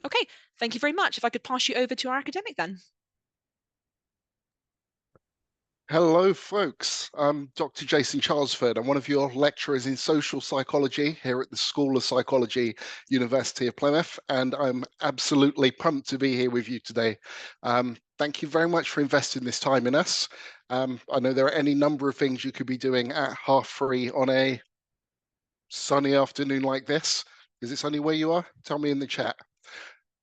Okay, thank you very much. If I could pass you over to our academic then. Hello, folks. I'm Dr. Jason Charlesford. I'm one of your lecturers in social psychology here at the School of Psychology, University of Plymouth, and I'm absolutely pumped to be here with you today. Thank you very much for investing this time in us. I know there are any number of things you could be doing at 3:30 on a sunny afternoon like this. Is it sunny where you are? Tell me in the chat.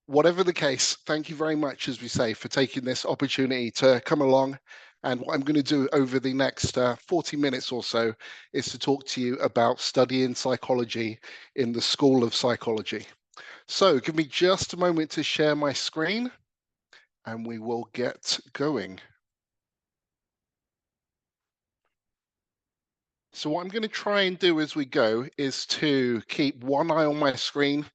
Whatever the case, thank you very much, as we say, for taking this opportunity to come along. And what I'm going to do over the next 40 minutes or so is to talk to you about studying psychology in the School of Psychology. So give me just a moment to share my screen and we will get going. So what I'm going to try and do as we go is to keep one eye on my screen,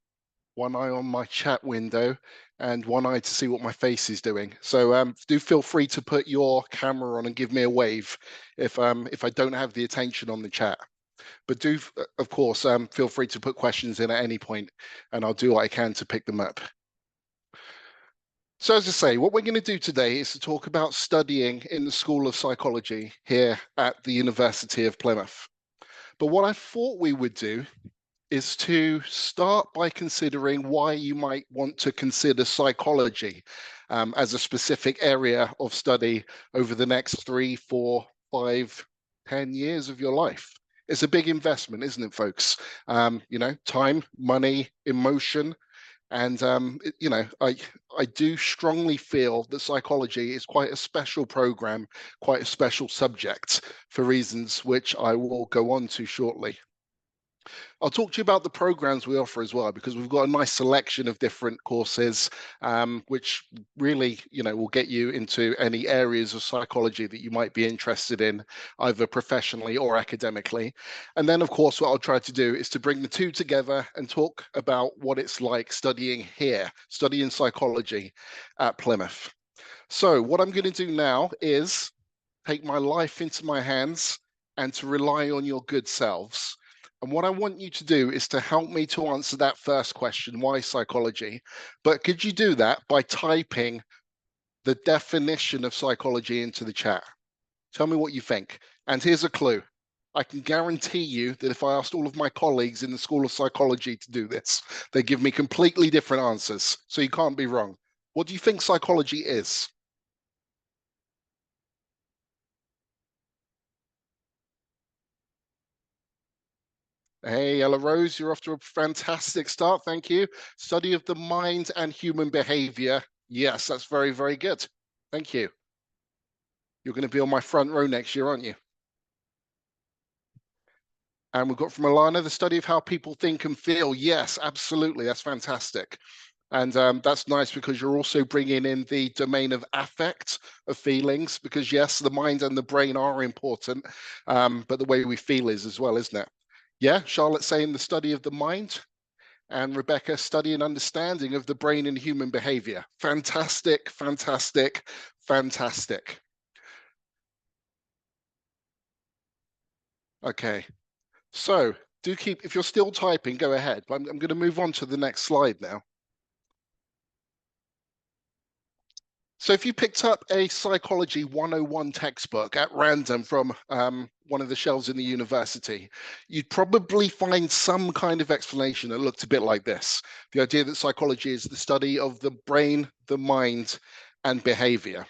one eye on my chat window, and one eye to see what my face is doing. So do feel free to put your camera on and give me a wave if I don't have the attention on the chat. But do, of course, feel free to put questions in at any point, and I'll do what I can to pick them up. So as I say, what we're going to do today is to talk about studying in the School of Psychology here at the University of Plymouth. But what I thought we would do is to start by considering why you might want to consider psychology as a specific area of study over the next 3, 4, 5, 10 years of your life. It's a big investment, isn't it, folks? Time, money, emotion. And I do strongly feel that psychology is quite a special program, quite a special subject for reasons which I will go on to shortly. I'll talk to you about the programs we offer as well, because we've got a nice selection of different courses, which really, will get you into any areas of psychology that you might be interested in, either professionally or academically. And then, of course, what I'll try to do is to bring the two together and talk about what it's like studying here, studying psychology at Plymouth. So what I'm going to do now is take my life into my hands and to rely on your good selves. And what I want you to do is to help me to answer that first question, why psychology? But could you do that by typing the definition of psychology into the chat? Tell me what you think. And here's a clue. I can guarantee you that if I asked all of my colleagues in the School of Psychology to do this, they give me completely different answers. So you can't be wrong. What do you think psychology is? Hey, Ella Rose, you're off to a fantastic start. Thank you. Study of the mind and human behavior. Yes, that's very, very good. Thank you. You're going to be on my front row next year, aren't you? And we've got from Alana, the study of how people think and feel. Yes, absolutely. That's fantastic. And that's nice because you're also bringing in the domain of affect, of feelings, because yes, the mind and the brain are important, but the way we feel is as well, isn't it? Yeah, Charlotte saying the study of the mind, and Rebecca study and understanding of the brain and human behavior. Fantastic, fantastic, fantastic. Okay, so do keep, if you're still typing, go ahead. I'm going to move on to the next slide now. So if you picked up a Psychology 101 textbook at random from one of the shelves in the university, you'd probably find some kind of explanation that looked a bit like this. The idea that psychology is the study of the brain, the mind, and behavior.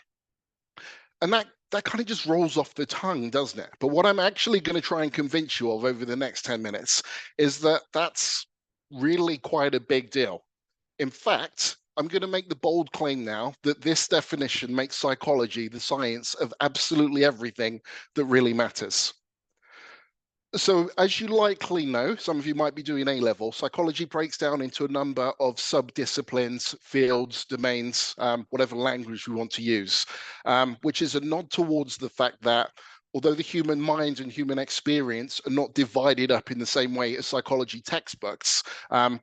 And that kind of just rolls off the tongue, doesn't it? But what I'm actually going to try and convince you of over the next 10 minutes is that that's really quite a big deal. In fact, I'm going to make the bold claim now that this definition makes psychology the science of absolutely everything that really matters. So, as you likely know, some of you might be doing A-level, psychology breaks down into a number of sub-disciplines, fields, domains, whatever language we want to use, which is a nod towards the fact that although the human mind and human experience are not divided up in the same way as psychology textbooks,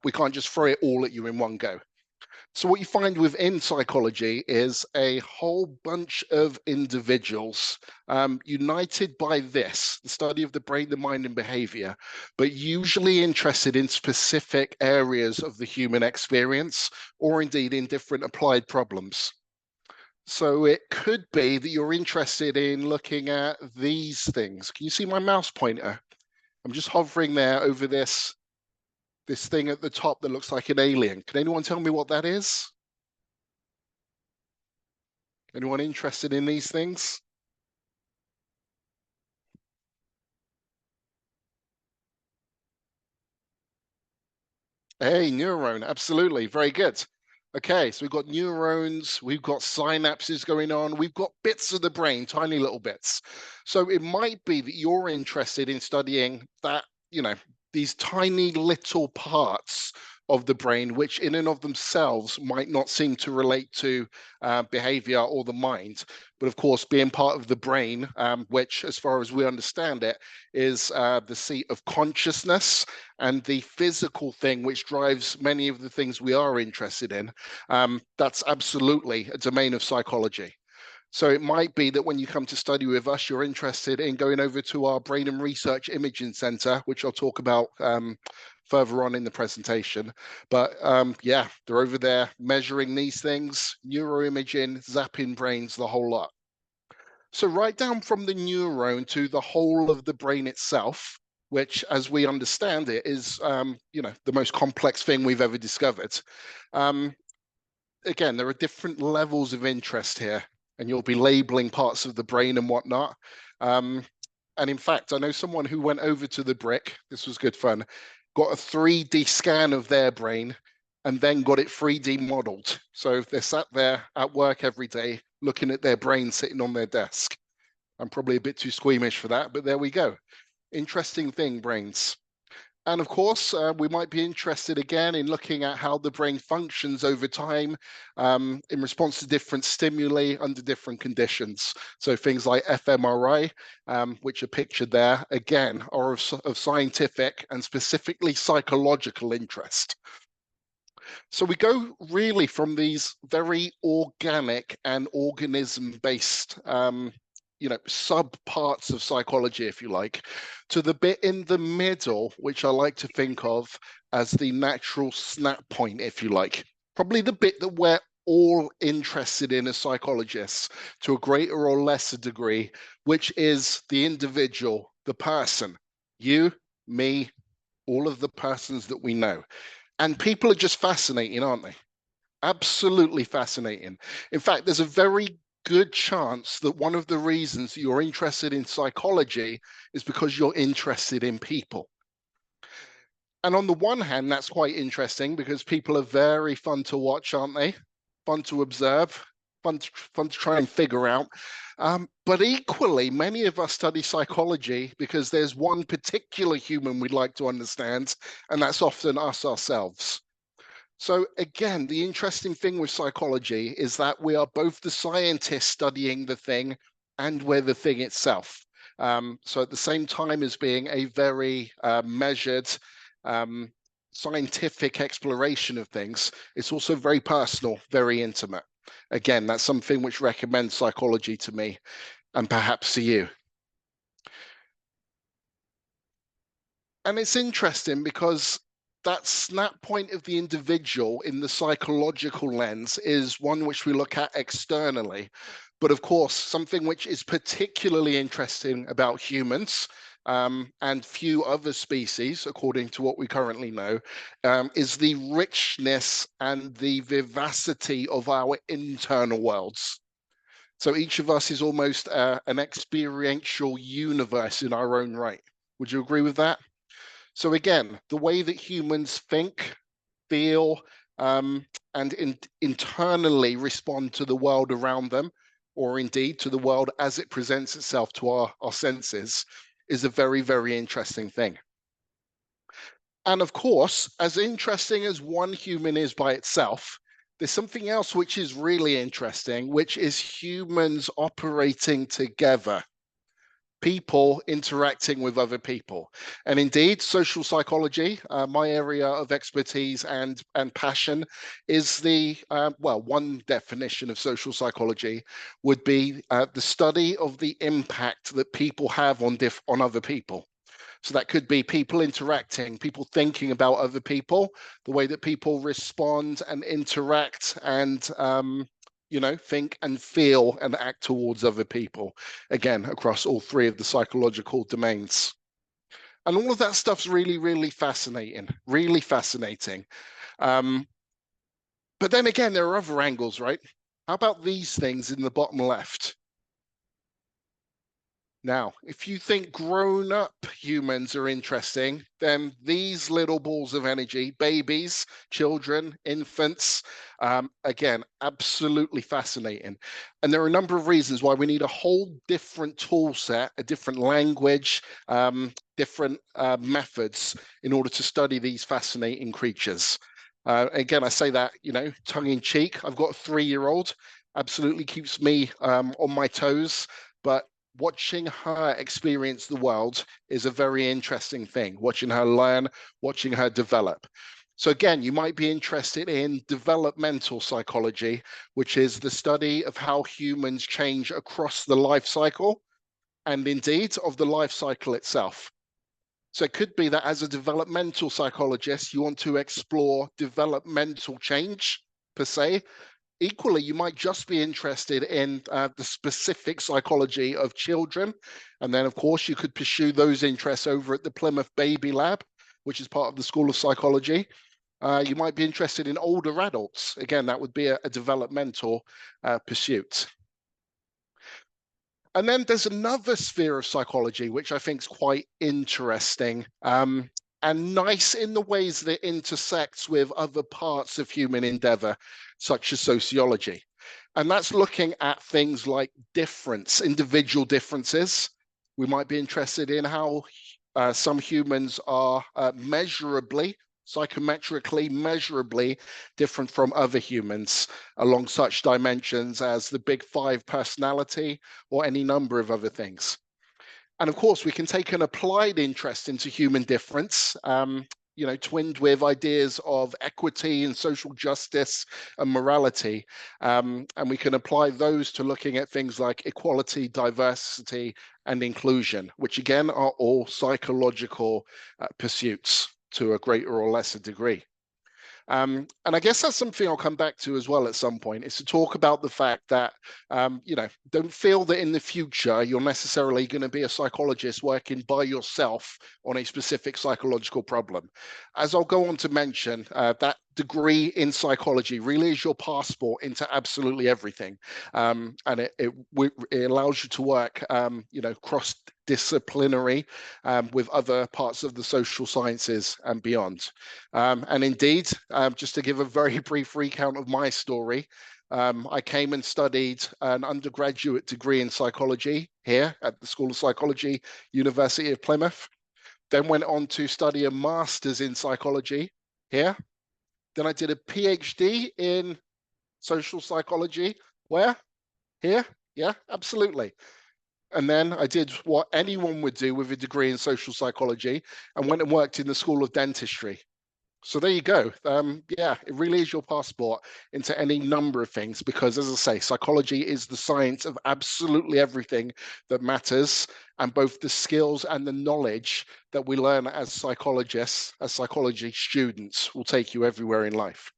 we can't just throw it all at you in one go. So what you find within psychology is a whole bunch of individuals united by this, the study of the brain, the mind, and behavior, but usually interested in specific areas of the human experience, or indeed in different applied problems. So it could be that you're interested in looking at these things. Can you see my mouse pointer? I'm just hovering there over this thing at the top that looks like an alien. Can anyone tell me what that is? Anyone interested in these things? Hey, neuron, absolutely. Very good. Okay, so we've got neurons, we've got synapses going on, we've got bits of the brain, tiny little bits. So it might be that you're interested in studying that, you know, these tiny little parts of the brain, which in and of themselves might not seem to relate to behavior or the mind. But of course, being part of the brain, which, as far as we understand it, is the seat of consciousness and the physical thing which drives many of the things we are interested in, that's absolutely a domain of psychology. So it might be that when you come to study with us, you're interested in going over to our Brain and Research Imaging Center, which I'll talk about further on in the presentation. But yeah, they're over there measuring these things, neuroimaging, zapping brains, the whole lot. So right down from the neuron to the whole of the brain itself, which, as we understand it, is the most complex thing we've ever discovered. Um, Again, there are different levels of interest here, and you'll be labeling parts of the brain and whatnot. Um, and in fact, I know someone who went over to the brick. This was good fun. Got a 3D scan of their brain and then got it 3D modeled. So they're sat there at work every day looking at their brain sitting on their desk. I'm probably a bit too squeamish for that, but there we go. Interesting thing, brains. And of course, we might be interested again in looking at how the brain functions over time in response to different stimuli under different conditions. So things like fMRI, which are pictured there, again, are of scientific and specifically psychological interest. So we go really from these very organic and organism-based, sub parts of psychology, if you like, to the bit in the middle, which I like to think of as the natural snap point, if you like. Probably the bit that we're all interested in as psychologists to a greater or lesser degree, which is the individual, the person, you, me, all of the persons that we know. And people are just fascinating, aren't they? Absolutely fascinating. In fact, there's a very good chance that one of the reasons you're interested in psychology is because you're interested in people. And on the one hand, that's quite interesting because people are very fun to watch, aren't they? Fun to observe, fun to try and figure out. But equally, many of us study psychology because there's one particular human we'd like to understand, and that's often us ourselves. So again, the interesting thing with psychology is that we are both the scientists studying the thing and we're the thing itself. So at the same time as being a very measured, um, scientific exploration of things, it's also very personal, very intimate. Again, that's something which recommends psychology to me and perhaps to you. And it's interesting because that snap point of the individual in the psychological lens is one which we look at externally. But of course, something which is particularly interesting about humans and few other species, according to what we currently know, is the richness and the vivacity of our internal worlds. So each of us is almost an experiential universe in our own right. Would you agree with that? So again, the way that humans think, feel, and internally respond to the world around them, or indeed to the world as it presents itself to our senses, is a very, very interesting thing. And of course, as interesting as one human is by itself, there's something else which is really interesting, which is humans operating together. people interacting with other people. And indeed, social psychology, my area of expertise and passion, is well, one definition of social psychology would be the study of the impact that people have on other people. So that could be people interacting, people thinking about other people, the way that people respond and interact and think and feel and act towards other people, again, across all three of the psychological domains. And all of that stuff's really, really fascinating, really fascinating. Um, but then again, there are other angles, right? How about these things in the bottom left? Now, if you think grown up humans are interesting, then these little balls of energy, babies, children, infants, again, absolutely fascinating. And there are a number of reasons why we need a whole different tool set, a different language, different methods in order to study these fascinating creatures. Again, I say that, tongue in cheek. I've got a 3-year-old, absolutely keeps me on my toes. But watching her experience the world is a very interesting thing. Watching her learn, watching her develop. So again, you might be interested in developmental psychology, which is the study of how humans change across the life cycle and indeed of the life cycle itself. So it could be that as a developmental psychologist, you want to explore developmental change per se. Equally, you might just be interested in the specific psychology of children. And then, of course, you could pursue those interests over at the Plymouth Baby Lab, which is part of the School of Psychology. You might be interested in older adults. Again, that would be a developmental pursuit. And then there's another sphere of psychology, which I think is quite interesting and nice in the ways that it intersects with other parts of human endeavor, such as sociology. And that's looking at things like difference, individual differences. We might be interested in how some humans are measurably, psychometrically, measurably different from other humans along such dimensions as the big five personality or any number of other things. And of course, we can take an applied interest into human difference, twinned with ideas of equity and social justice and morality. And we can apply those to looking at things like equality, diversity, and inclusion, which again are all psychological pursuits to a greater or lesser degree. And I guess that's something I'll come back to as well at some point, is to talk about the fact that, don't feel that in the future you're necessarily going to be a psychologist working by yourself on a specific psychological problem. As I'll go on to mention, that degree in psychology really is your passport into absolutely everything. And it allows you to work, cross disciplinary with other parts of the social sciences and beyond. And indeed, just to give a very brief recount of my story, I came and studied an undergraduate degree in psychology here at the School of Psychology, University of Plymouth. Then went on to study a master's in psychology here. Then I did a PhD in social psychology. Where? Here? Yeah, absolutely. And then I did what anyone would do with a degree in social psychology and went and worked in the School of Dentistry. So there you go. Yeah, it really is your passport into any number of things because, as I say, psychology is the science of absolutely everything that matters, and both the skills and the knowledge that we learn as psychologists, as psychology students, will take you everywhere in life.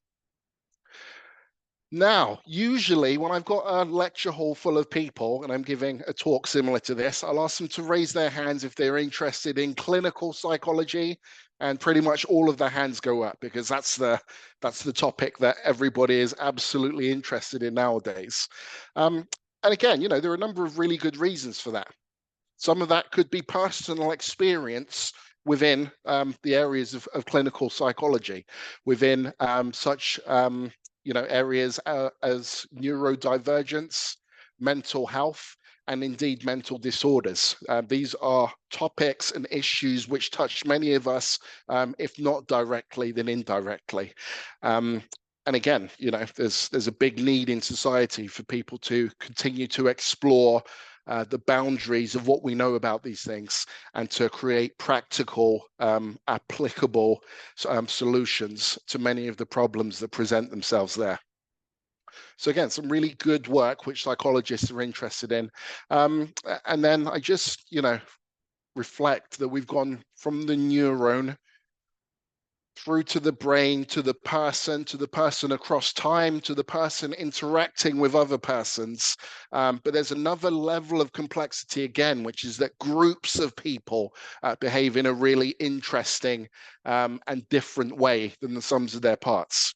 Now, usually when I've got a lecture hall full of people and I'm giving a talk similar to this, I'll ask them to raise their hands if they're interested in clinical psychology, and pretty much all of their hands go up because that's the topic that everybody is absolutely interested in nowadays. And again, there are a number of really good reasons for that. Some of that could be personal experience within the areas of clinical psychology, within such areas as neurodivergence, mental health, and indeed mental disorders. These are topics and issues which touch many of us, if not directly, then indirectly. And again, there's a big need in society for people to continue to explore the boundaries of what we know about these things and to create practical, applicable solutions to many of the problems that present themselves there. So again, some really good work which psychologists are interested in. And then I just, reflect that we've gone from the neuron through to the brain, to the person across time, to the person interacting with other persons. But there's another level of complexity again, which is that groups of people behave in a really interesting and different way than the sums of their parts.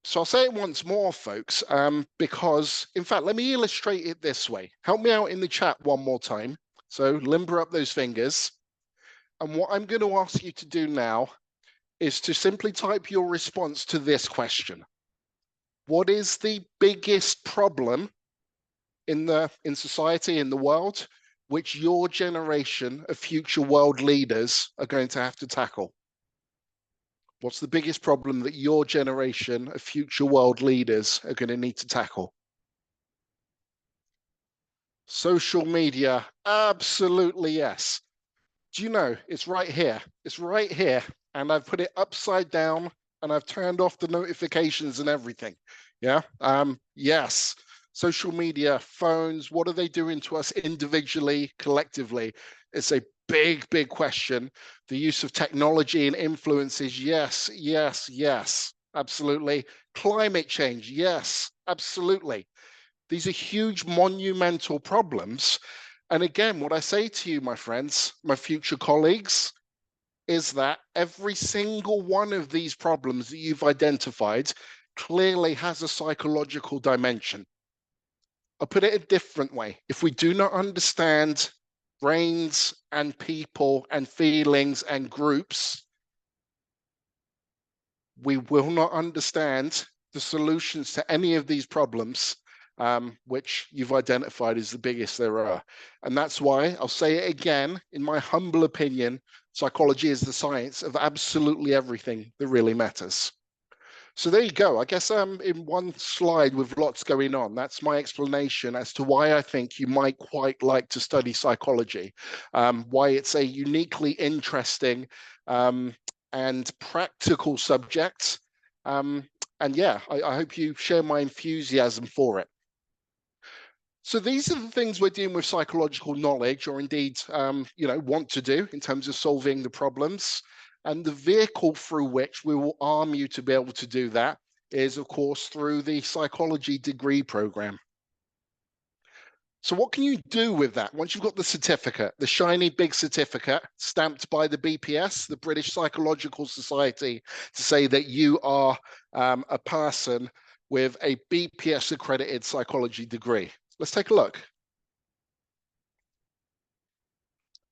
So I'll say it once more, folks, because, in fact, let me illustrate it this way. Help me out in the chat one more time. So limber up those fingers. And what I'm going to ask you to do now is to simply type your response to this question. What is the biggest problem in society, in the world, which your generation of future world leaders are going to have to tackle? What's the biggest problem that your generation of future world leaders are going to need to tackle? Social media, absolutely yes. Do you know, it's right here. It's right here. And I've put it upside down and I've turned off the notifications and everything. Yeah. Yes. Social media, phones, what are they doing to us individually, collectively? It's a big, big question. The use of technology and influences, yes, yes, yes, absolutely. Climate change, yes, absolutely. These are huge, monumental problems. And again, what I say to you, my friends, my future colleagues, is that every single one of these problems that you've identified clearly has a psychological dimension. I'll put it a different way. If we do not understand brains and people and feelings and groups, we will not understand the solutions to any of these problems, which you've identified as the biggest there are. And that's why I'll say it again, in my humble opinion, psychology is the science of absolutely everything that really matters. So there you go. I guess in one slide with lots going on, that's my explanation as to why I think you might quite like to study psychology, why it's a uniquely interesting and practical subject. And yeah, I hope you share my enthusiasm for it. So these are the things we're doing with psychological knowledge, or indeed, want to do in terms of solving the problems. And the vehicle through which we will arm you to be able to do that is, of course, through the psychology degree program. So what can you do with that once you've got the certificate, the shiny big certificate stamped by the BPS, the British Psychological Society, to say that you are a person with a BPS accredited psychology degree? Let's take a look.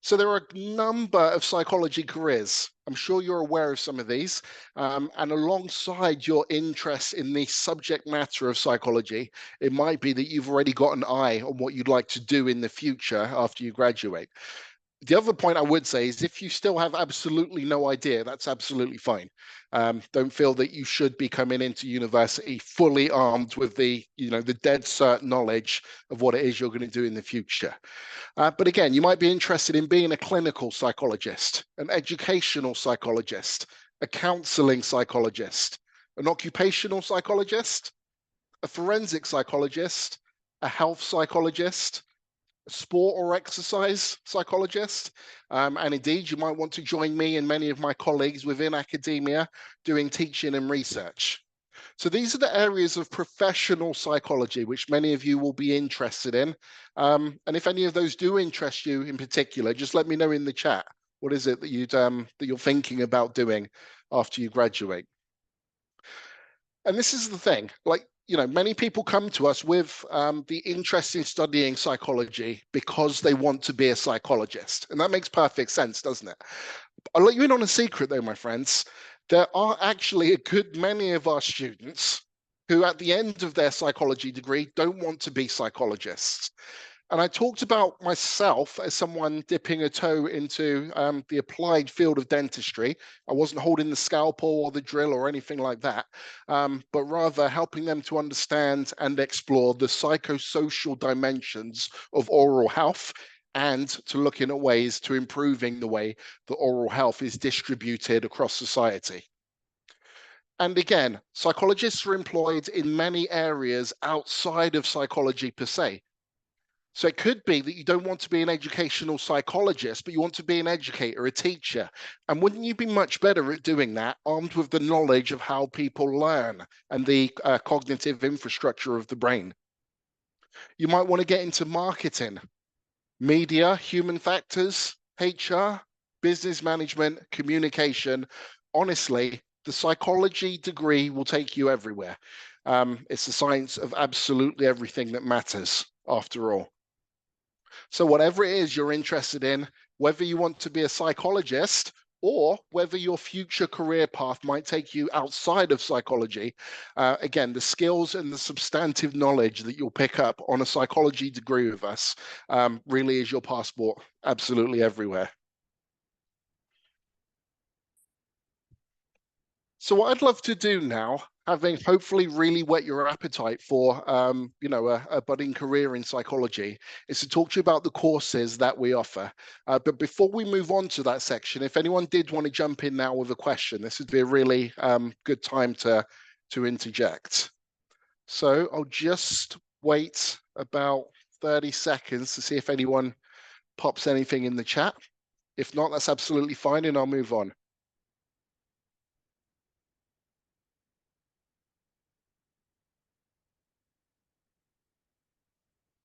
So there are a number of psychology careers. I'm sure you're aware of some of these. And alongside your interest in the subject matter of psychology, it might be that you've already got an eye on what you'd like to do in the future after you graduate. The other point I would say is if you still have absolutely no idea, that's absolutely fine. Don't feel that you should be coming into university fully armed with the dead cert knowledge of what it is you're going to do in the future. But again, you might be interested in being a clinical psychologist, an educational psychologist, a counseling psychologist, an occupational psychologist, a forensic psychologist, a health psychologist, a sport or exercise psychologist. And indeed, you might want to join me and many of my colleagues within academia doing teaching and research. So these are the areas of professional psychology which many of you will be interested in. And if any of those do interest you in particular, just let me know in the chat. What is it that you're thinking about doing after you graduate? And this is the thing, many people come to us with the interest in studying psychology because they want to be a psychologist. And that makes perfect sense, doesn't it? I'll let you in on a secret though, my friends. There are actually a good many of our students who at the end of their psychology degree don't want to be psychologists. And I talked about myself as someone dipping a toe into the applied field of dentistry. I wasn't holding the scalpel or the drill or anything like that, but rather helping them to understand and explore the psychosocial dimensions of oral health and to looking at ways to improving the way that oral health is distributed across society. And again, psychologists are employed in many areas outside of psychology per se. So it could be that you don't want to be an educational psychologist, but you want to be an educator, a teacher. And wouldn't you be much better at doing that, armed with the knowledge of how people learn and the cognitive infrastructure of the brain? You might want to get into marketing, media, human factors, HR, business management, communication. Honestly, the psychology degree will take you everywhere. It's the science of absolutely everything that matters, after all. So, whatever it is you're interested in, whether you want to be a psychologist or whether your future career path might take you outside of psychology, again, the skills and the substantive knowledge that you'll pick up on a psychology degree with us really is your passport absolutely everywhere. So what I'd love to do now, having hopefully really whet your appetite for, a budding career in psychology, is to talk to you about the courses that we offer. But before we move on to that section, if anyone did want to jump in now with a question, this would be a really good time to interject. So I'll just wait about 30 seconds to see if anyone pops anything in the chat. If not, that's absolutely fine, and I'll move on.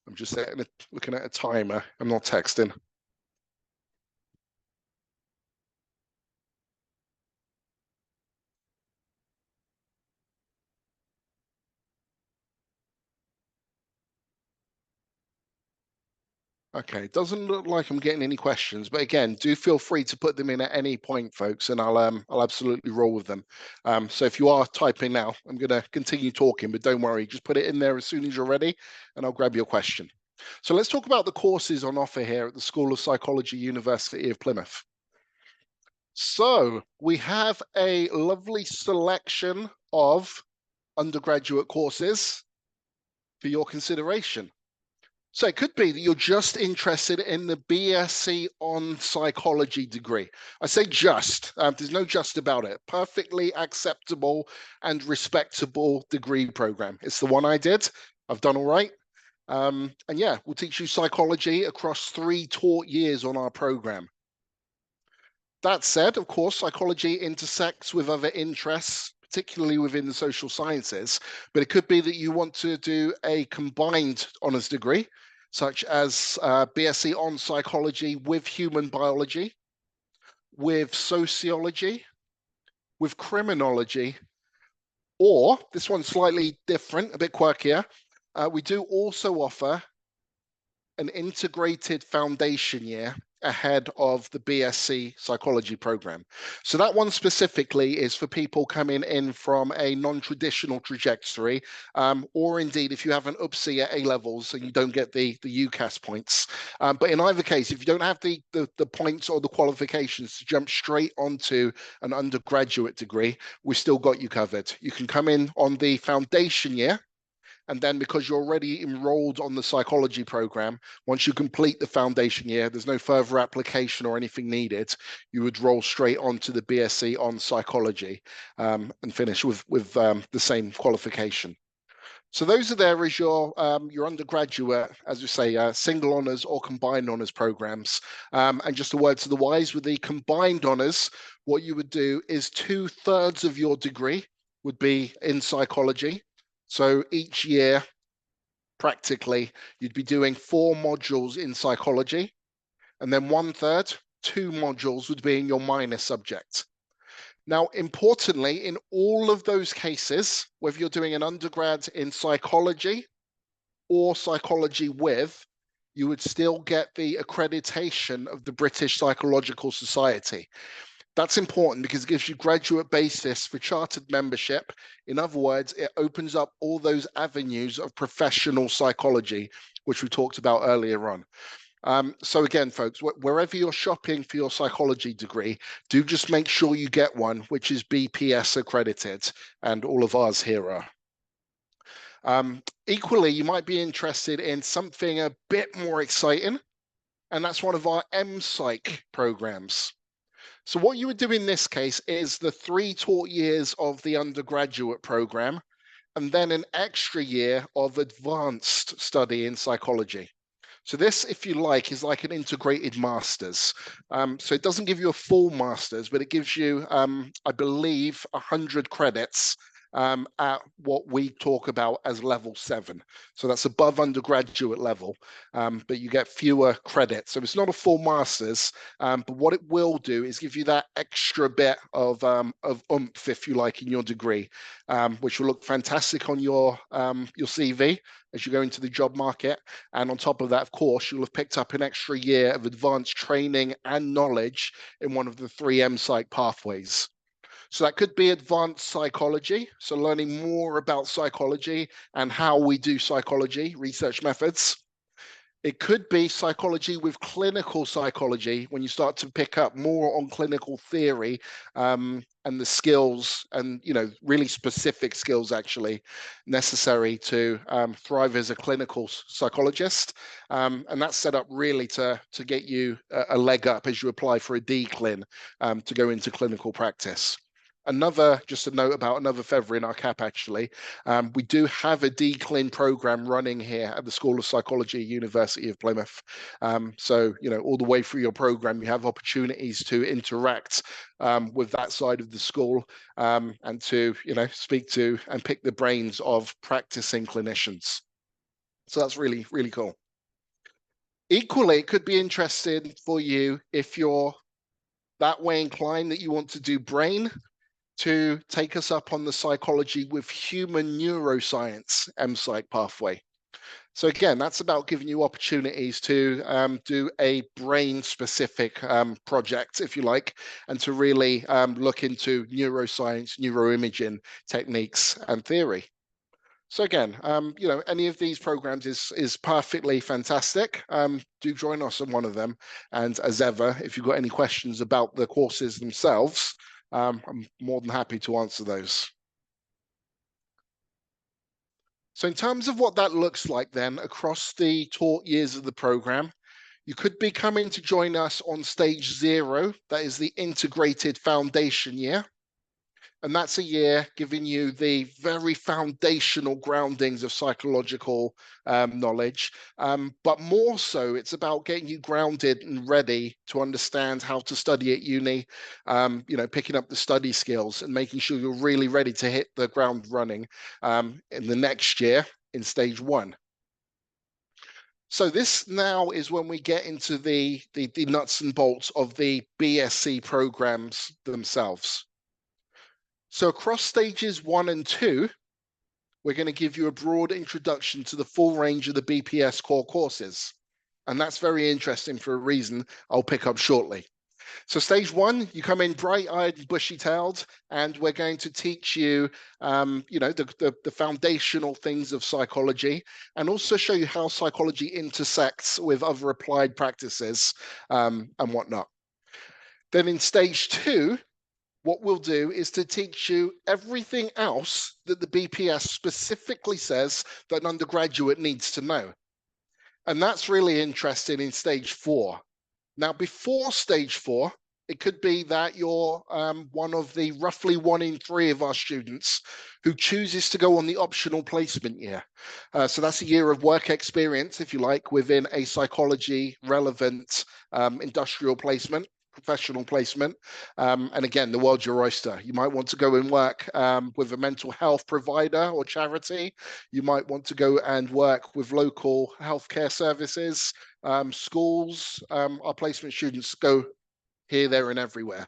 I'm just looking at a timer. I'm not texting. Okay, it doesn't look like I'm getting any questions, but again, do feel free to put them in at any point, folks, and I'll absolutely roll with them. So if you are typing now, I'm going to continue talking, but don't worry, just put it in there as soon as you're ready, and I'll grab your question. So let's talk about the courses on offer here at the School of Psychology, University of Plymouth. So we have a lovely selection of undergraduate courses for your consideration. So it could be that you're just interested in the BSc on psychology degree. I say just, there's no just about it. Perfectly acceptable and respectable degree program. It's the one I did. I've done all right. And yeah, we'll teach you psychology across 3 taught years on our program. That said, of course, psychology intersects with other interests, particularly within the social sciences, but it could be that you want to do a combined honours degree, such as BSc on psychology with human biology, with sociology, with criminology, or this one's slightly different, a bit quirkier. We do also offer an integrated foundation year ahead of the BSc psychology program. So that one specifically is for people coming in from a non-traditional trajectory, or indeed if you have an UPSI at A levels and you don't get the UCAS points. But in either case, if you don't have the points or the qualifications to jump straight onto an undergraduate degree, we've still got you covered. You can come in on the foundation year, and then because you're already enrolled on the psychology program, once you complete the foundation year, there's no further application or anything needed. You would roll straight onto the BSc on psychology and finish with the same qualification. So those are there as your undergraduate, as we say, single honours or combined honours programs. And just a word to the wise, with the combined honours, what you would do is 2/3 of your degree would be in psychology. So each year, practically, you'd be doing 4 modules in psychology, and then 1/3, 2 modules would be in your minor subject. Now, importantly, in all of those cases, whether you're doing an undergrad in psychology or psychology with, you would still get the accreditation of the British Psychological Society. That's important because it gives you graduate basis for chartered membership. In other words, it opens up all those avenues of professional psychology, which we talked about earlier on. So again, folks, wherever you're shopping for your psychology degree, do just make sure you get one which is BPS accredited, and all of ours here are. Equally, you might be interested in something a bit more exciting, and that's one of our MPsych programs. So what you would do in this case is the 3 taught years of the undergraduate program, and then an extra year of advanced study in psychology. So this, if you like, is like an integrated master's. So it doesn't give you a full master's, but it gives you, I believe, 100 credits at what we talk about as level 7. So that's above undergraduate level, but you get fewer credits. So it's not a full master's, but what it will do is give you that extra bit of oomph, if you like, in your degree, which will look fantastic on your CV as you go into the job market. And on top of that, of course, you'll have picked up an extra year of advanced training and knowledge in one of the 3 MPsych pathways. So that could be advanced psychology, so learning more about psychology and how we do psychology, research methods. It could be psychology with clinical psychology when you start to pick up more on clinical theory, and the skills and really specific skills actually necessary to thrive as a clinical psychologist, and that's set up really to get you a leg up as you apply for a DClin to go into clinical practice. Just a note about another feather in our cap, actually. We do have a DClin program running here at the School of Psychology, University of Plymouth. So, all the way through your program, you have opportunities to interact with that side of the school, and to, speak to and pick the brains of practicing clinicians. So that's really, really cool. Equally, it could be interesting for you if you're that way inclined that you want to do brain, to take us up on the psychology with human neuroscience MPsych pathway. So again, that's about giving you opportunities to do a brain-specific project, if you like, and to really look into neuroscience, neuroimaging techniques and theory. So again, any of these programs is perfectly fantastic. Do join us on one of them. And as ever, if you've got any questions about the courses themselves, I'm more than happy to answer those. So in terms of what that looks like then across the taught years of the program, you could be coming to join us on stage 0. That is the integrated foundation year. And that's a year giving you the very foundational groundings of psychological knowledge. But more so, it's about getting you grounded and ready to understand how to study at uni, picking up the study skills and making sure you're really ready to hit the ground running in the next year in stage 1. So this now is when we get into the nuts and bolts of the BSc programs themselves. So across stages 1 and 2, we're going to give you a broad introduction to the full range of the BPS core courses. And that's very interesting for a reason I'll pick up shortly. So stage 1, you come in bright-eyed and bushy-tailed, and we're going to teach you, the foundational things of psychology, and also show you how psychology intersects with other applied practices and whatnot. Then in stage 2, what we'll do is to teach you everything else that the BPS specifically says that an undergraduate needs to know. And that's really interesting in stage 4. Now, before stage 4, it could be that you're one of the roughly 1 in 3 of our students who chooses to go on the optional placement year. So that's a year of work experience, if you like, within a psychology relevant industrial placement, professional placement. And again, the world's your oyster. You might want to go and work with a mental health provider or charity. You might want to go and work with local healthcare services, schools. Our placement students go here, there, and everywhere.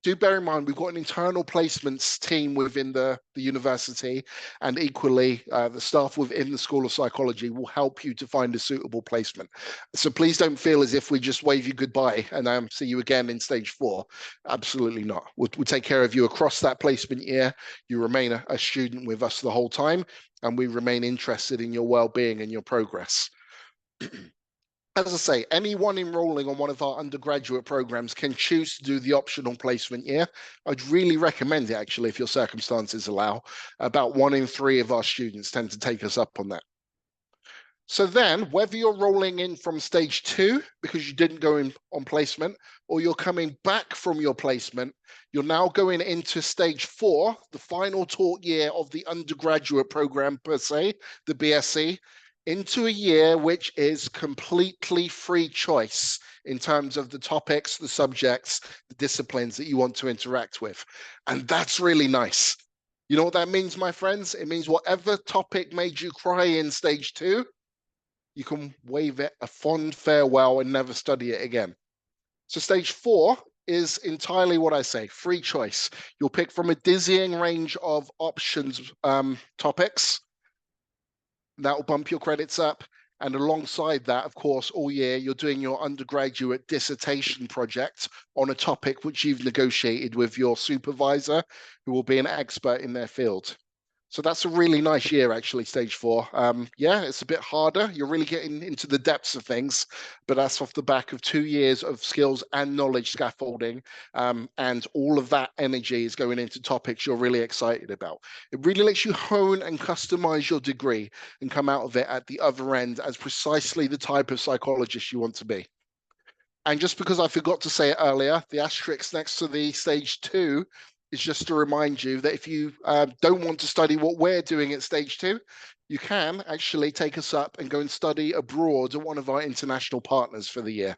do bear in mind we've got an internal placements team within the university, and equally the staff within the School of Psychology will help you to find a suitable placement. So please don't feel as if we just wave you goodbye and see you again in stage 4. Absolutely not. We'll take care of you across that placement year. You remain a student with us the whole time, and we remain interested in your well-being and your progress. As I say, anyone enrolling on one of our undergraduate programs can choose to do the optional placement year. I'd really recommend it, actually, if your circumstances allow. About 1 in 3 of our students tend to take us up on that. So then, whether you're rolling in from stage 2 because you didn't go in on placement, or you're coming back from your placement, you're now going into stage 4, the final taught year of the undergraduate program per se, the BSc, into a year which is completely free choice in terms of the topics, the subjects, the disciplines that you want to interact with. And that's really nice. You know what that means, my friends? It means whatever topic made you cry in stage 2, you can wave it a fond farewell and never study it again. So stage 4 is entirely what I say, free choice. You'll pick from a dizzying range of options, topics. That will bump your credits up. And alongside that, of course, all year, you're doing your undergraduate dissertation project on a topic which you've negotiated with your supervisor, who will be an expert in their field. So that's a really nice year, actually, stage 4. Yeah, it's a bit harder. You're really getting into the depths of things, but that's off the back of 2 years of skills and knowledge scaffolding. And all of that energy is going into topics you're really excited about. It really lets you hone and customize your degree and come out of it at the other end as precisely the type of psychologist you want to be. And just because I forgot to say it earlier, the asterisk next to the stage 2 is just to remind you that if you don't want to study what we're doing at stage 2, you can actually take us up and go and study abroad at one of our international partners for the year.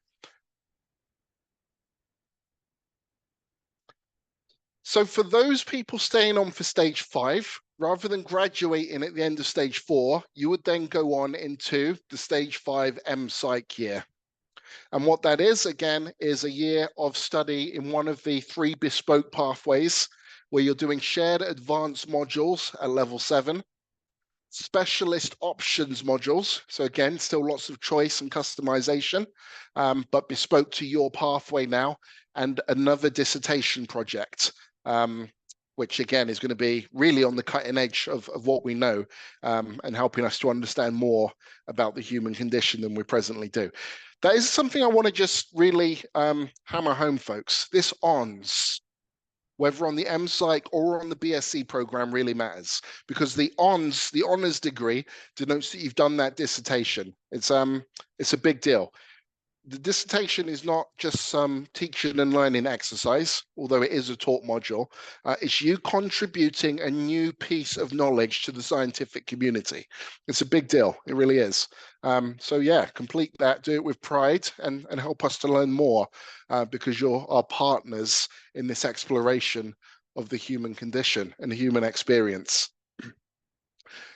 So for those people staying on for stage 5, rather than graduating at the end of stage 4, you would then go on into the stage 5 M-Psych year. And what that is, again, is a year of study in one of the 3 bespoke pathways where you're doing shared advanced modules at level 7, specialist options modules. So again, still lots of choice and customization, but bespoke to your pathway now, and another dissertation project, which again is going to be really on the cutting edge of what we know, and helping us to understand more about the human condition than we presently do. That is something I want to just really hammer home, folks. This ONS, whether on the M-Psych or on the BSc program, really matters, because the ONS, the honours degree, denotes that you've done that dissertation. It's a big deal. The dissertation is not just some teaching and learning exercise, although it is a taught module. It's you contributing a new piece of knowledge to the scientific community. It's a big deal. It really is. So yeah, complete that, do it with pride, and help us to learn more, because you're our partners in this exploration of the human condition and the human experience.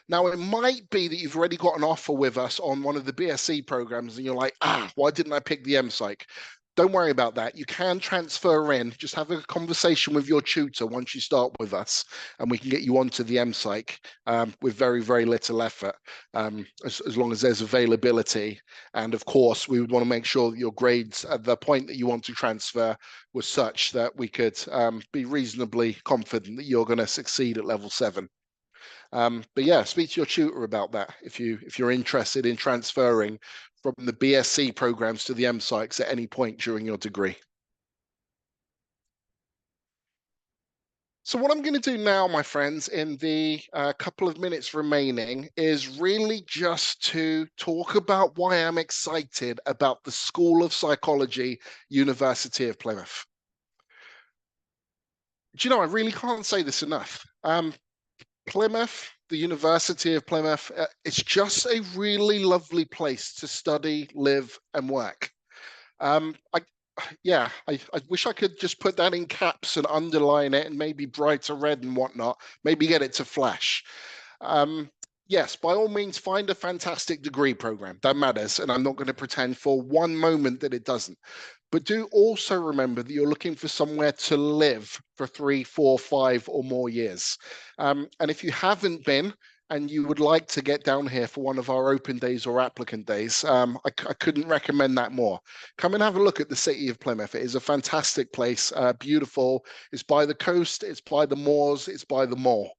Now, it might be that you've already got an offer with us on one of the BSc programs and you're like, why didn't I pick the M-Psych? Don't worry about that. You can transfer in. Just have a conversation with your tutor once you start with us, and we can get you onto the M-Psych with very, very little effort, as long as there's availability. And of course, we would want to make sure that your grades at the point that you want to transfer was such that we could be reasonably confident that you're going to succeed at level 7. But yeah, speak to your tutor about that if you're interested in transferring from the BSc programs to the M-Psychs at any point during your degree. So what I'm going to do now, my friends, in the couple of minutes remaining, is really just to talk about why I'm excited about the School of Psychology, University of Plymouth. Do you know, I really can't say this enough. Plymouth, the University of Plymouth, it's just a really lovely place to study, live, and work. I wish I could just put that in caps and underline it and maybe brighter red and whatnot, maybe get it to flash. Yes, by all means, find a fantastic degree program. That matters, and I'm not going to pretend for one moment that it doesn't. But do also remember that you're looking for somewhere to live for 3, 4, 5 or more years. And if you haven't been and you would like to get down here for one of our open days or applicant days, I couldn't recommend that more. Come and have a look at the city of Plymouth. It is a fantastic place, beautiful. It's by the coast, it's by the moors, it's by the mall.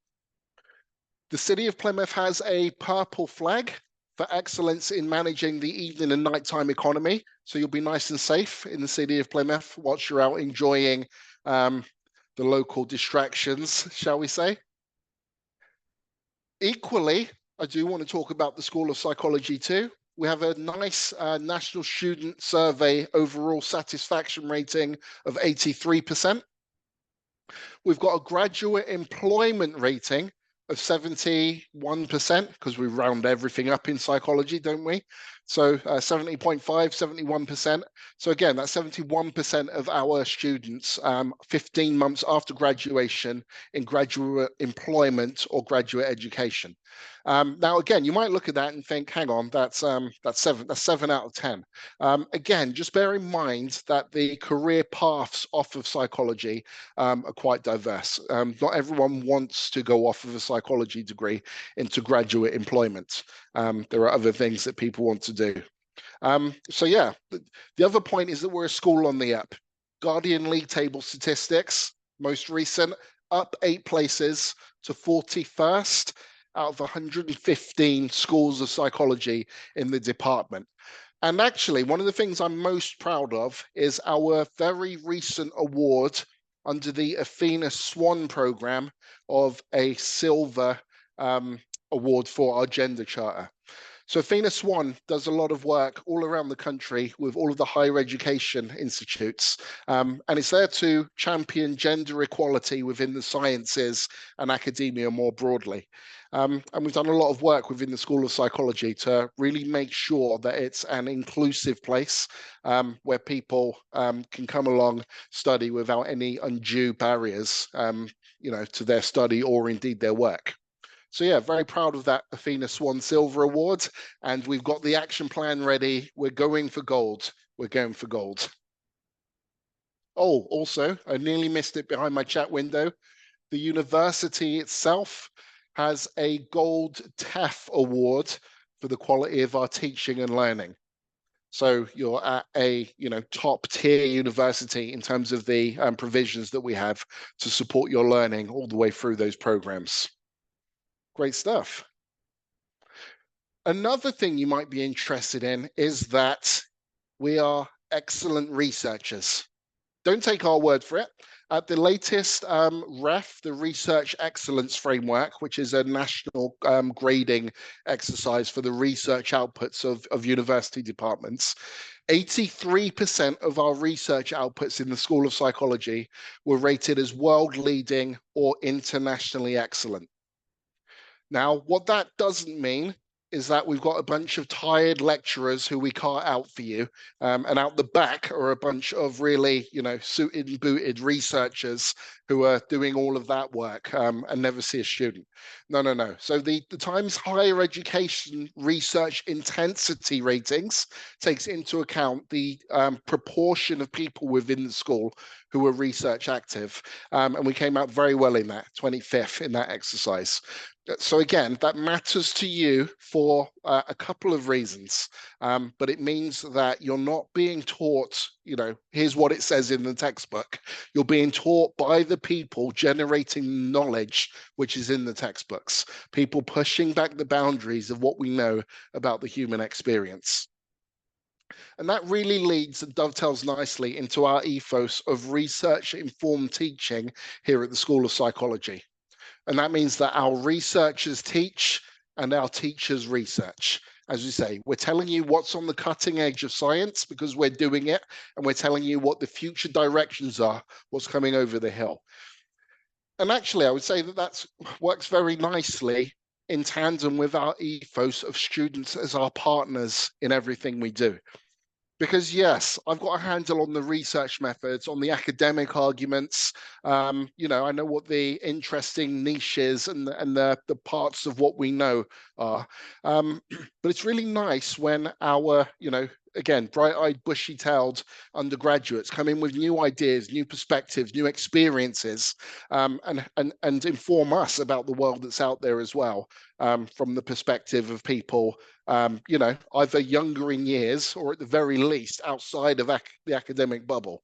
The city of Plymouth has a purple flag for excellence in managing the evening and nighttime economy. So you'll be nice and safe in the city of Plymouth whilst you're out enjoying um, the local distractions, shall we say. Equally, I do want to talk about the School of Psychology too. We have a nice national student survey overall satisfaction rating of 83%. We've got a graduate employment rating of 71% because we round everything up in psychology, don't we? So 70.5, 71%. So again, that's 71% of our students 15 months after graduation in graduate employment or graduate education. Now, again, you might look at that and think, hang on, that's seven out of 10. Again, just bear in mind that the career paths off of psychology are quite diverse. Not everyone wants to go off of a psychology degree into graduate employment. There are other things that people want to do. So yeah, the other point is that we're a school on the up. Guardian League table statistics, most recent, up 8 places to 41st out of 115 schools of psychology in the department. And actually, one of the things I'm most proud of is our very recent award under the Athena Swan program of a silver award for our gender charter. So Athena Swan does a lot of work all around the country with all of the higher education institutes, and it's there to champion gender equality within the sciences and academia more broadly. And we've done a lot of work within the School of Psychology to really make sure that it's an inclusive place where people can come along, study without any undue barriers, to their study or indeed their work. So yeah, very proud of that Athena Swan Silver Award, and we've got the action plan ready. We're going for gold. We're going for gold. Oh, also, I nearly missed it behind my chat window. The university itself has a gold TEF award for the quality of our teaching and learning. So you're at a top tier university in terms of the provisions that we have to support your learning all the way through those programs. Great stuff. Another thing you might be interested in is that we are excellent researchers. Don't take our word for it. The latest REF, the Research Excellence Framework, which is a national grading exercise for the research outputs of university departments, 83% of our research outputs in the School of Psychology were rated as world leading or internationally excellent. Now, what that doesn't mean is that we've got a bunch of tired lecturers who we can't out for you, and out the back are a bunch of really, suited and booted researchers who are doing all of that work and never see a student. No, no, no. So the Times Higher Education Research Intensity Ratings takes into account the proportion of people within the school who are research active, and we came out very well in that, 25th in that exercise. So again, that matters to you for a couple of reasons, but it means that you're not being taught, here's what it says in the textbook. You're being taught by the people generating knowledge which is in the textbooks, people pushing back the boundaries of what we know about the human experience. And that really leads and dovetails nicely into our ethos of research-informed teaching here at the School of Psychology. And that means that our researchers teach and our teachers research. As we say, we're telling you what's on the cutting edge of science because we're doing it, and we're telling you what the future directions are, what's coming over the hill. And actually, I would say that that works very nicely in tandem with our ethos of students as our partners in everything we do. Because yes, I've got a handle on the research methods, on the academic arguments. I know what the interesting niches and the parts of what we know are. But it's really nice when our again, bright-eyed, bushy-tailed undergraduates come in with new ideas, new perspectives, new experiences, and inform us about the world that's out there as well, from the perspective of people, either younger in years or at the very least outside of the academic bubble.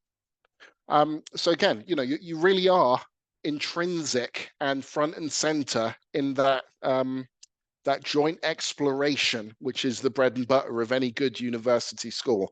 So again, you really are intrinsic and front and center in that joint exploration, which is the bread and butter of any good university school.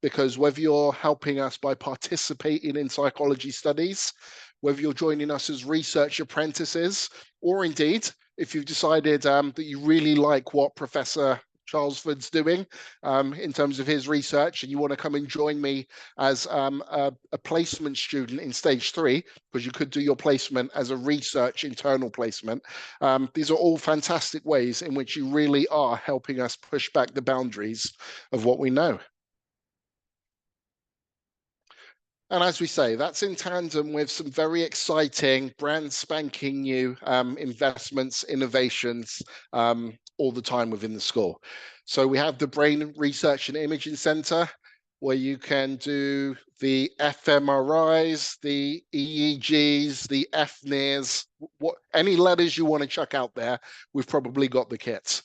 Because whether you're helping us by participating in psychology studies, whether you're joining us as research apprentices, or indeed, if you've decided that you really like what Professor Charlesford's doing in terms of his research, and you want to come and join me as a placement student in stage 3, because you could do your placement as a research internal placement. These are all fantastic ways in which you really are helping us push back the boundaries of what we know. And as we say, that's in tandem with some very exciting, brand spanking new investments, innovations all the time within the school. So we have the Brain Research and Imaging Center, where you can do the fMRIs, the EEGs, the FNIRs, any letters you want to chuck out there, we've probably got the kits.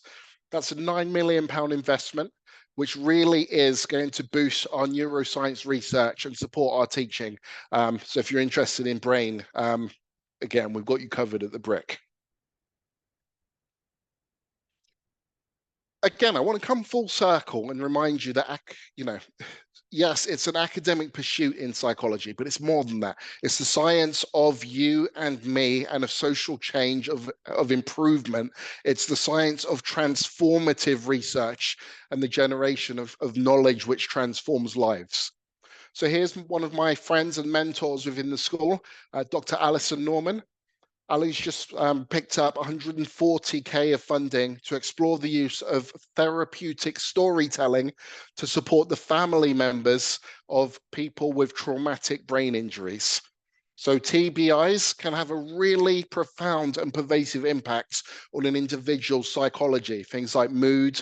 That's a £9 million investment, which really is going to boost our neuroscience research and support our teaching. So if you're interested in brain, again, we've got you covered at the Brick. Again, I want to come full circle and remind you that, yes, it's an academic pursuit in psychology, but it's more than that. It's the science of you and me and of social change, of improvement. It's the science of transformative research and the generation of knowledge which transforms lives. So here's one of my friends and mentors within the school, Dr. Alison Norman. Ali's just picked up 140K of funding to explore the use of therapeutic storytelling to support the family members of people with traumatic brain injuries. So TBIs can have a really profound and pervasive impact on an individual's psychology, things like mood,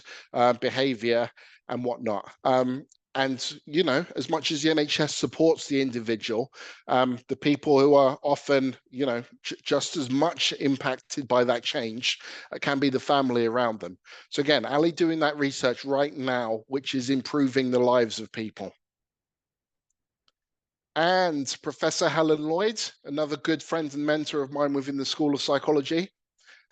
behavior, and whatnot. And, as much as the NHS supports the individual, the people who are often, just as much impacted by that change can be the family around them. So again, Ali doing that research right now, which is improving the lives of people. And Professor Helen Lloyd, another good friend and mentor of mine within the School of Psychology,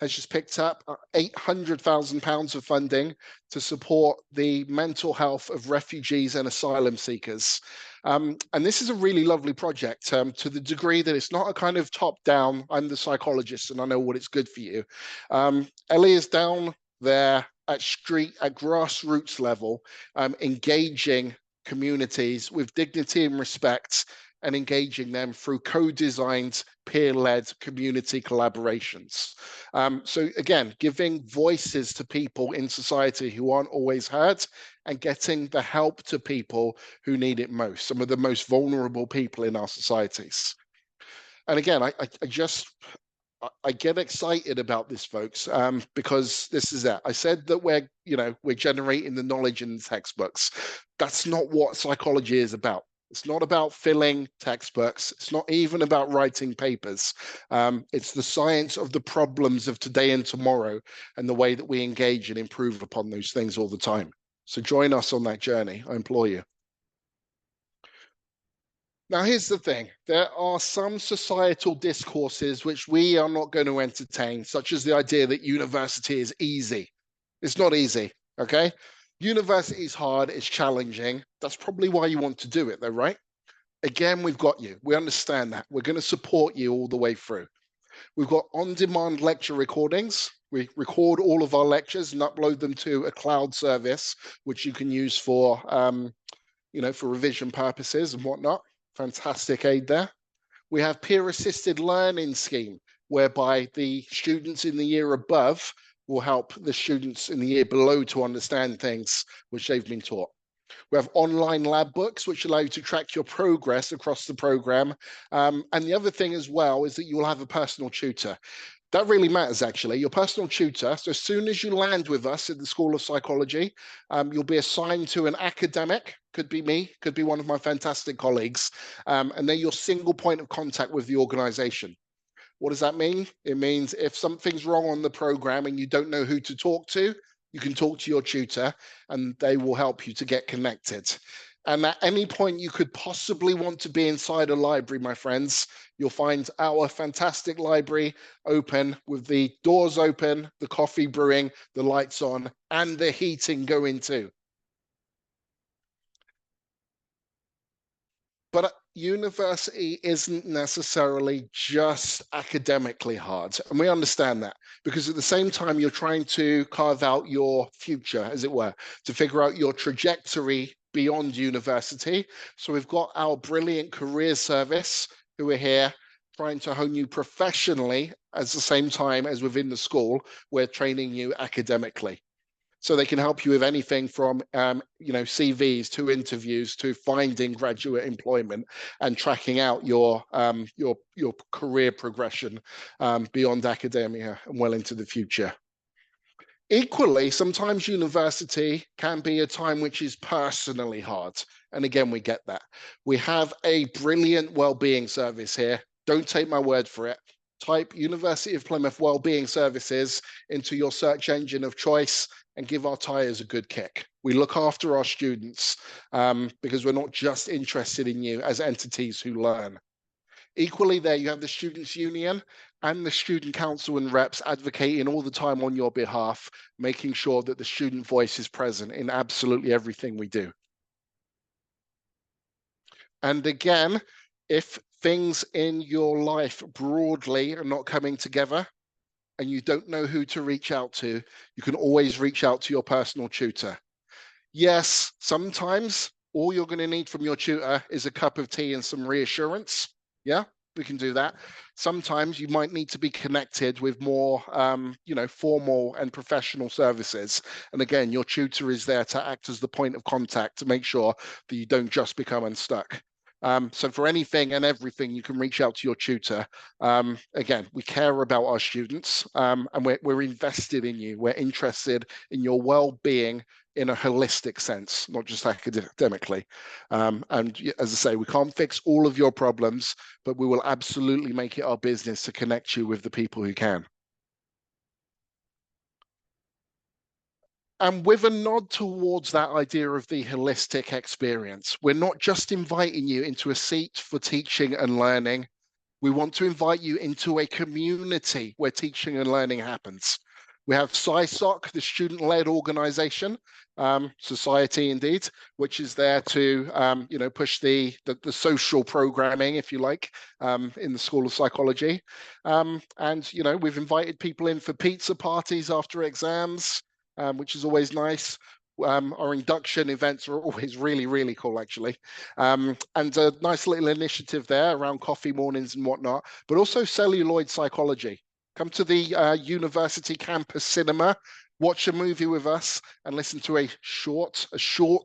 has just picked up £800,000 of funding to support the mental health of refugees and asylum seekers. And this is a really lovely project, to the degree that it's not a kind of top-down, I'm the psychologist and I know what it's good for you. Ellie is down there at grassroots level, engaging communities with dignity and respect, and engaging them through co-designed, peer-led community collaborations. So again, giving voices to people in society who aren't always heard, and getting the help to people who need it most, some of the most vulnerable people in our societies. And again, I get excited about this, folks, because this is it. I said that we're generating the knowledge in the textbooks. That's not what psychology is about. It's not about filling textbooks. It's not even about writing papers. It's the science of the problems of today and tomorrow, and the way that we engage and improve upon those things all the time. So join us on that journey, I implore you. Now, here's the thing. There are some societal discourses which we are not going to entertain, such as the idea that university is easy. It's not easy, okay? University is hard, it's challenging. That's probably why you want to do it, though, right? Again, we've got you. We understand that. We're going to support you all the way through. We've got on-demand lecture recordings. We record all of our lectures and upload them to a cloud service, which you can use for, for revision purposes and whatnot. Fantastic aid there. We have peer-assisted learning scheme, whereby the students in the year above will help the students in the year below to understand things which they've been taught. We have online lab books, which allow you to track your progress across the program. And the other thing as well is that you will have a personal tutor. That really matters, actually. Your personal tutor. So as soon as you land with us at the School of Psychology, you'll be assigned to an academic. Could be me, could be one of my fantastic colleagues, and they're your single point of contact with the organisation. What does that mean? It means if something's wrong on the program and you don't know who to talk to, you can talk to your tutor and they will help you to get connected. And at any point you could possibly want to be inside a library, my friends, you'll find our fantastic library open with the doors open, the coffee brewing, the lights on, and the heating going too. But university isn't necessarily just academically hard. And we understand that because at the same time, you're trying to carve out your future, as it were, to figure out your trajectory beyond university. So we've got our brilliant career service who are here trying to hone you professionally at the same time as within the school, we're training you academically. So they can help you with anything from CVs to interviews to finding graduate employment and tracking out your career progression beyond academia and well into the future. Equally, sometimes university can be a time which is personally hard. And again, we get that. We have a brilliant well-being service here. Don't take my word for it. Type University of Plymouth Wellbeing Services into your search engine of choice and give our tires a good kick. We look after our students because we're not just interested in you as entities who learn. Equally, there you have the Students' Union and the Student Council and reps advocating all the time on your behalf, making sure that the student voice is present in absolutely everything we do. And again, if things in your life broadly are not coming together and you don't know who to reach out to, you can always reach out to your personal tutor. Yes, sometimes all you're going to need from your tutor is a cup of tea and some reassurance. Yeah, we can do that. Sometimes you might need to be connected with more, formal and professional services. And again, your tutor is there to act as the point of contact to make sure that you don't just become unstuck. So for anything and everything, you can reach out to your tutor. Again, we care about our students and we're invested in you. We're interested in your well-being in a holistic sense, not just academically. And as I say, we can't fix all of your problems, but we will absolutely make it our business to connect you with the people who can. And with a nod towards that idea of the holistic experience, we're not just inviting you into a seat for teaching and learning. We want to invite you into a community where teaching and learning happens. We have SciSoc, the student-led organization, society indeed, which is there to push the social programming, if you like, in the School of Psychology. And we've invited people in for pizza parties after exams, which is always nice. Our induction events are always really, really cool, actually. And a nice little initiative there around coffee mornings and whatnot, but also celluloid psychology. Come to the university campus cinema, watch a movie with us, and listen to a short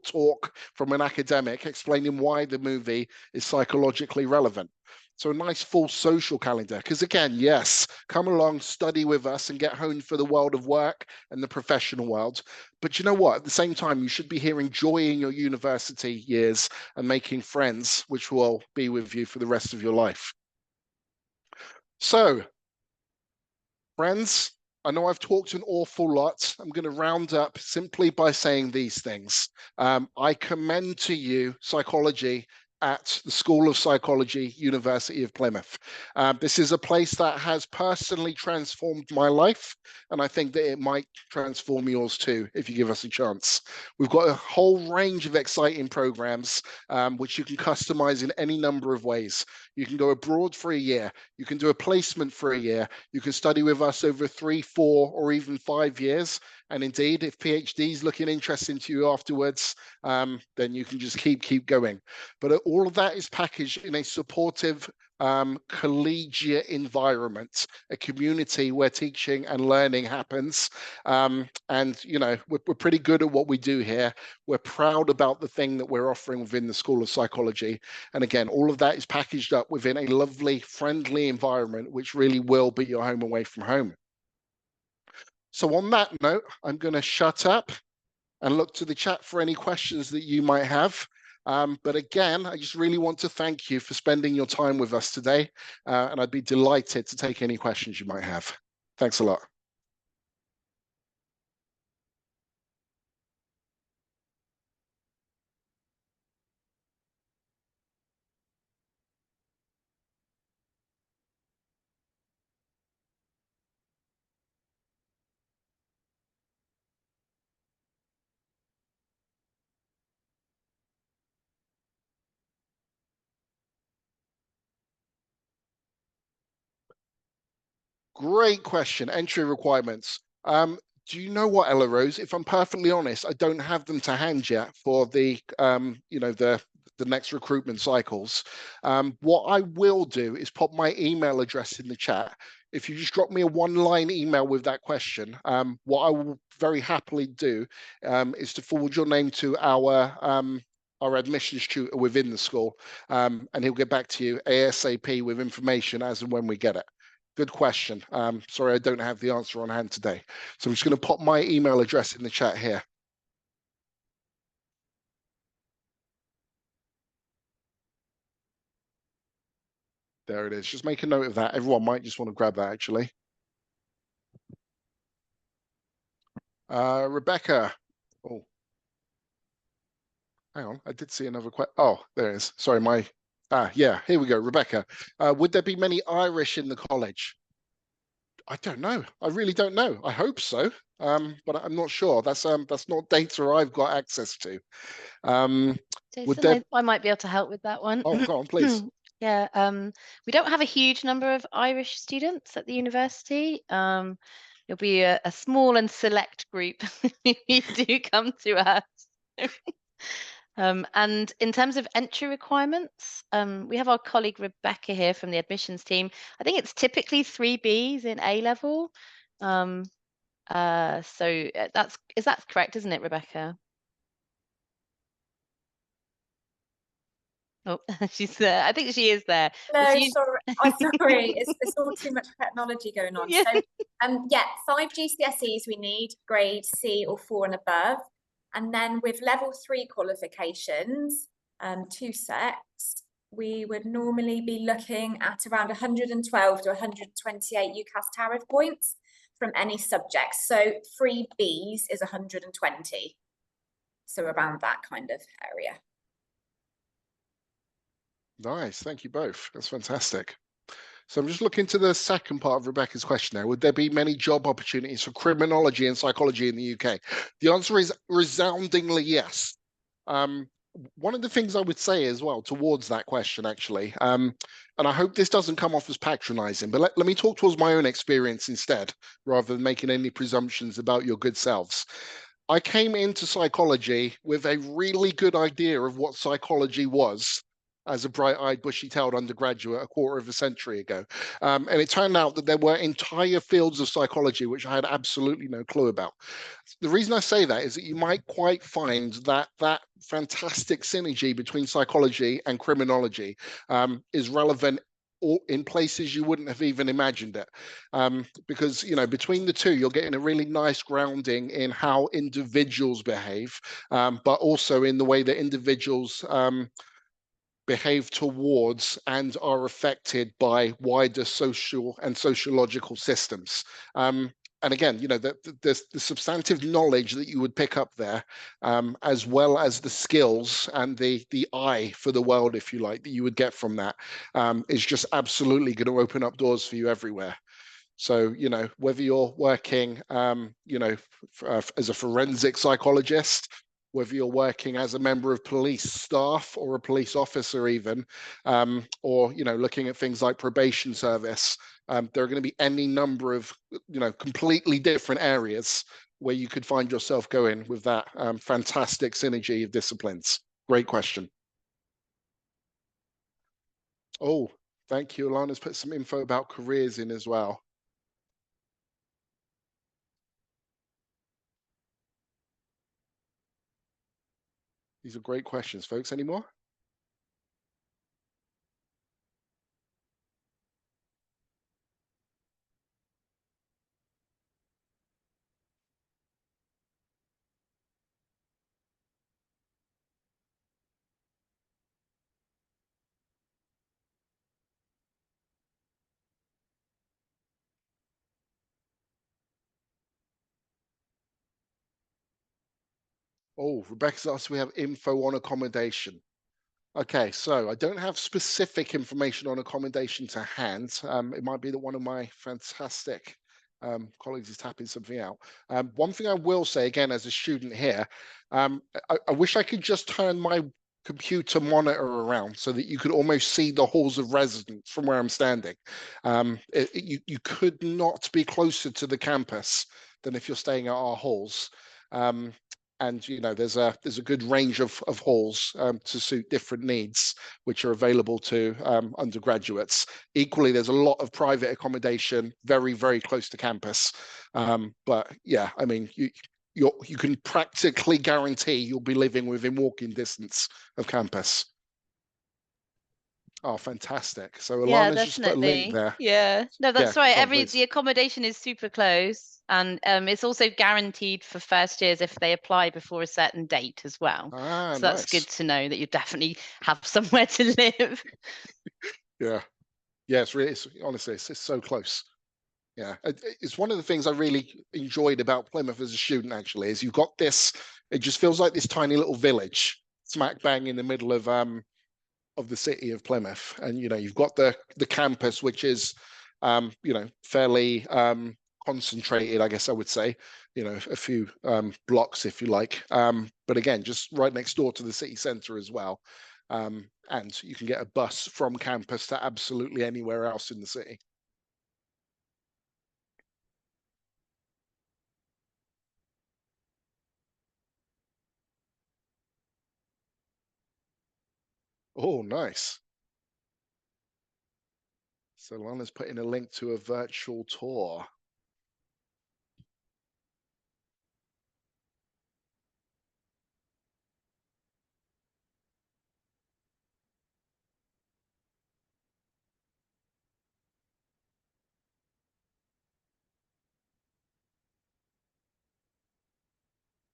talk from an academic explaining why the movie is psychologically relevant. So a nice full social calendar. Because again, yes, come along, study with us and get honed for the world of work and the professional world. But you know what? At the same time, you should be here enjoying your university years and making friends, which will be with you for the rest of your life. So, friends, I know I've talked an awful lot. I'm going to round up simply by saying these things. I commend to you psychology at the School of Psychology, University of Plymouth. This is a place that has personally transformed my life, and I think that it might transform yours too if you give us a chance. We've got a whole range of exciting programs which you can customize in any number of ways. You can go abroad for a year. You can do a placement for a year. You can study with us over 3, 4, or even 5 years. And indeed, if PhD is looking interesting to you afterwards, then you can just keep going. But all of that is packaged in a supportive collegiate environment, a community where teaching and learning happens. And we're pretty good at what we do here. We're proud about the thing that we're offering within the School of Psychology. And again, all of that is packaged up within a lovely, friendly environment, which really will be your home away from home. So on that note, I'm going to shut up and look to the chat for any questions that you might have. But again, I just really want to thank you for spending your time with us today, and I'd be delighted to take any questions you might have. Thanks a lot. Great question. Entry requirements. Do you know what, Ella Rose? If I'm perfectly honest, I don't have them to hand yet for the next recruitment cycles. What I will do is pop my email address in the chat. If you just drop me a one-line email with that question, what I will very happily do is to forward your name to our admissions tutor within the school, and he'll get back to you ASAP with information as and when we get it. Good question. Sorry, I don't have the answer on hand today. So I'm just going to pop my email address in the chat here. There it is. Just make a note of that. Everyone might just want to grab that, actually. Rebecca. Oh, hang on. I did see another question. Oh, there it is. Sorry, yeah, here we go. Rebecca. Would there be many Irish in the college? I don't know. I really don't know. I hope so, but I'm not sure. That's not data I've got access to. Would Jason, there? I might be able to help with that one. Oh, go on, please. Yeah, we don't have a huge number of Irish students at the university. It'll be a small and select group who do come to us. And in terms of entry requirements, we have our colleague Rebecca here from the admissions team. I think it's typically 3 Bs in A level. Is that correct, isn't it, Rebecca? Oh, she's there. I think she is there. No, sorry. I'm sorry. It's all too much technology going on. Yeah. So, yeah, 5 GCSEs we need, grade C or 4 and above. And then with level 3 qualifications, 2 sets, we would normally be looking at around 112 to 128 UCAS tariff points from any subject. So 3 Bs is 120. So around that kind of area. Nice. Thank you both. That's fantastic. So I'm just looking to the second part of Rebecca's question now. Would there be many job opportunities for criminology and psychology in the UK? The answer is resoundingly yes. One of the things I would say as well towards that question, actually, and I hope this doesn't come off as patronizing, but let me talk towards my own experience instead, rather than making any presumptions about your good selves. I came into psychology with a really good idea of what psychology was as a bright-eyed, bushy-tailed undergraduate a quarter of a century ago. And it turned out that there were entire fields of psychology which I had absolutely no clue about. The reason I say that is that you might quite find that fantastic synergy between psychology and criminology is relevant in places you wouldn't have even imagined it, because between the two you're getting a really nice grounding in how individuals behave, but also in the way that individuals behave towards and are affected by wider social and sociological systems. And again, the substantive knowledge that you would pick up there, as well as the skills and the eye for the world, if you like, that you would get from that, is just absolutely going to open up doors for you everywhere. So, whether you're working, as a forensic psychologist, whether you're working as a member of police staff or a police officer even, or, looking at things like probation service, there are going to be any number of, completely different areas where you could find yourself going with that fantastic synergy of disciplines. Great question. Oh, Thank you. Alana's put some info about careers in as well. These are great questions, folks. Any more? Oh, Rebecca's asked, we have info on accommodation. Okay, so I don't have specific information on accommodation to hand. It might be that one of my fantastic colleagues is tapping something out. One thing I will say, again, as a student here, I wish I could just turn my computer monitor around so that you could almost see the halls of residence from where I'm standing. You could not be closer to the campus than if you're staying at our halls. And there's a good range of halls to suit different needs, which are available to undergraduates. Equally, there's a lot of private accommodation very, very close to campus. But yeah, I mean, you can practically guarantee you'll be living within walking distance of campus. Oh, fantastic. So Yeah, Alana's just put a link definitely. there. Yeah. No, that's Yeah, right. Tom, please. The accommodation is super close, and it's also guaranteed for first years if they apply before a certain date as well. Ah, So that's good nice. to know that you definitely have somewhere to live. Yeah. Yeah, honestly, it's so close. Yeah, it's one of the things I really enjoyed about Plymouth as a student, actually, is you've got this, it just feels like this tiny little village smack bang in the middle of the city of Plymouth. And, you've got the campus, which is, fairly concentrated, I guess I would say, a few blocks, if you like. But again, just right next door to the city centre as well. And you can get a bus from campus to absolutely anywhere else in the city. Oh, nice. So Lana's putting a link to a virtual tour.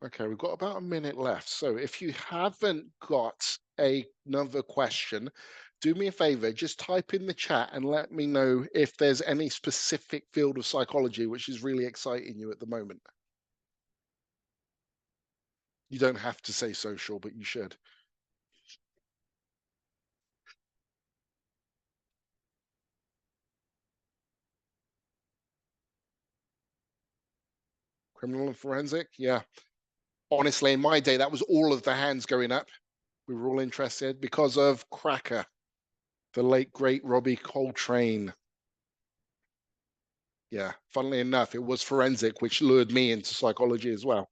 Okay, we've got about a minute left. So if you haven't got another question, do me a favor, just type in the chat and let me know if there's any specific field of psychology which is really exciting you at the moment. You don't have to say social, but you should. Criminal and forensic, yeah. Honestly, in my day, that was all of the hands going up. We were all interested because of Cracker, the late, great Robbie Coltrane. Yeah, funnily enough, it was forensic, which lured me into psychology as well.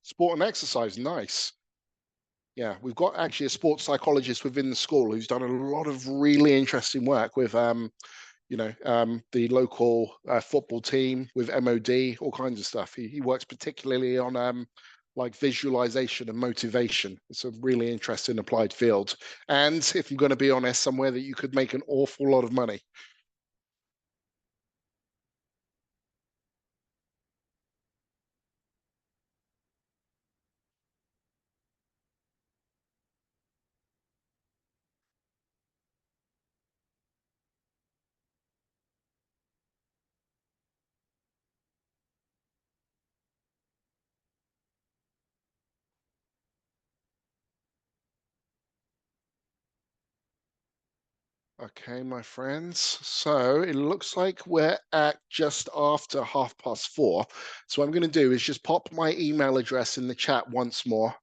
Sport and exercise, nice. Yeah, we've got actually a sports psychologist within the school who's done a lot of really interesting work with, the local football team, with MOD, all kinds of stuff. He works particularly on like visualization and motivation. It's a really interesting applied field. And if I'm going to be honest, somewhere that you could make an awful lot of money. Okay, my friends. So it looks like we're at just after 4:30. So what I'm going to do is just pop my email address in the chat once more.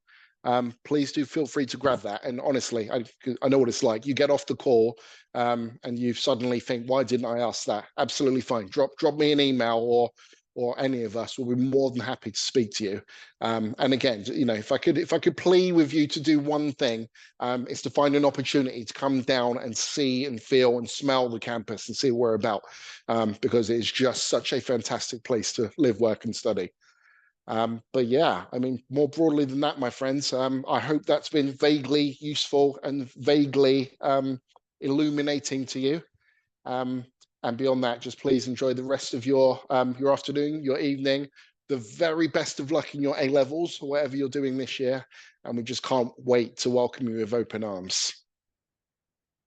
Please do feel free to grab that. And honestly, I know what it's like. You get off the call and you suddenly think, why didn't I ask that? Absolutely fine. Drop me an email or or any of us will be more than happy to speak to you. And again, you know, if I could plead with you to do one thing, it's to find an opportunity to come down and see and feel and smell the campus and see what we're about, because it is just such a fantastic place to live, work, and study. But yeah, I mean, more broadly than that, my friends, I hope that's been vaguely useful and vaguely illuminating to you. And beyond that, just please enjoy the rest of your afternoon, your evening, the very best of luck in your A levels, or whatever you're doing this year. And we just can't wait to welcome you with open arms.